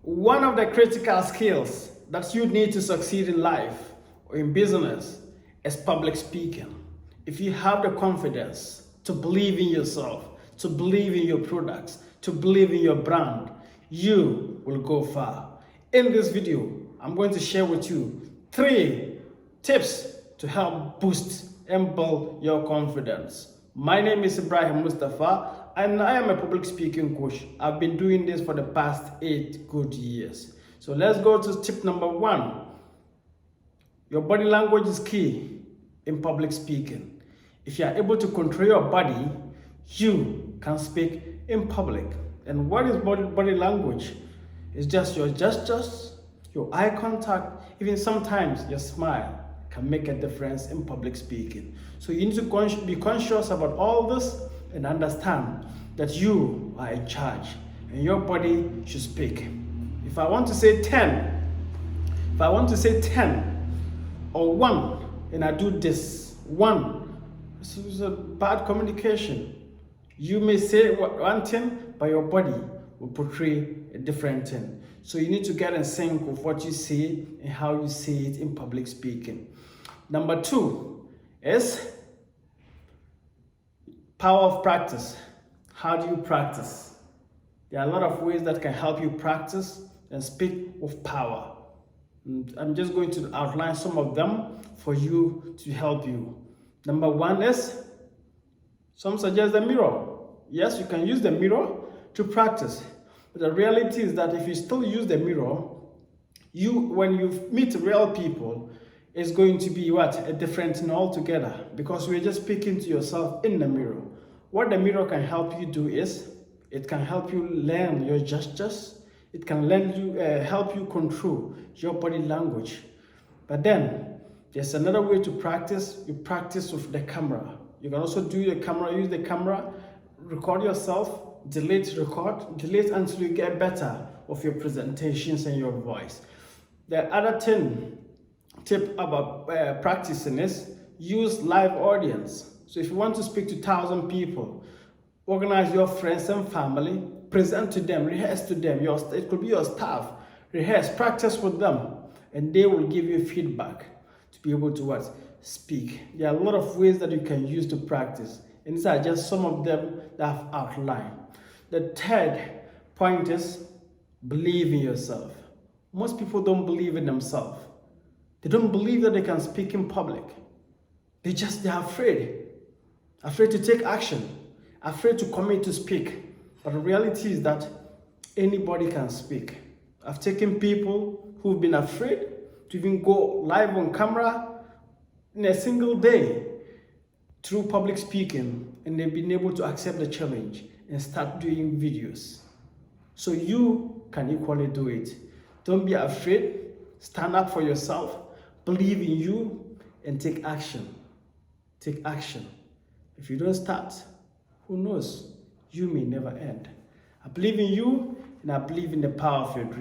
One of the critical skills that you need to succeed in life or in business is public speaking. If you have the confidence to believe in yourself, to believe in your products, to believe in your brand, you will go far. In this video, I'm going to share with you 3 tips to help boost and build your confidence. My name is Ibrahim Mustapha, and I am a public speaking coach. I've been doing this for the past 8 good years. So let's go to tip number 1. Your body language is key in public speaking. If you are able to control your body, you can speak in public. And what is body language? It's just your gestures, your eye contact, even sometimes your smile can make a difference in public speaking. So you need to be conscious about all this and understand that you are in charge and your body should speak. If I want to say 10 or 1 and I do this, 1, this is a bad communication. You may say one thing, but your body will portray a different thing. So you need to get in sync with what you say and how you say it in public speaking. Number 2 is power of practice. How do you practice? There are a lot of ways that can help you practice and speak with power. I'm just going to outline some of them for you to help you. Number 1 is, some suggest the mirror. Yes, you can use the mirror to practice. But the reality is that if you still use the mirror, when you meet real people, it's going to be a different thing altogether, because you're just speaking to yourself in the mirror. What the mirror can help you do is, it can help you learn your gestures. It can help you control your body language. But then, there's another way to practice. You practice with the camera. You can also use the camera, record yourself, delete until you get better with your presentations and your voice. The other tip about practicing is use live audience. So if you want to speak to 1,000 people, organize your friends and family, present to them, rehearse to them. It could be your staff. Rehearse, practice with them, and they will give you feedback to be able to speak. There are a lot of ways that you can use to practice, and these are just some of them that I've outlined. The 3rd point is believe in yourself. Most people don't believe in themselves. They don't believe that they can speak in public. They're afraid to take action, afraid to commit to speak. But the reality is that anybody can speak. I've taken people who've been afraid to even go live on camera in a single day through public speaking, and they've been able to accept the challenge and start doing videos. So you can equally do it. Don't be afraid. Stand up for yourself. Believe in you and take action. Take action. If you don't start, who knows? You may never end. I believe in you, and I believe in the power of your dream.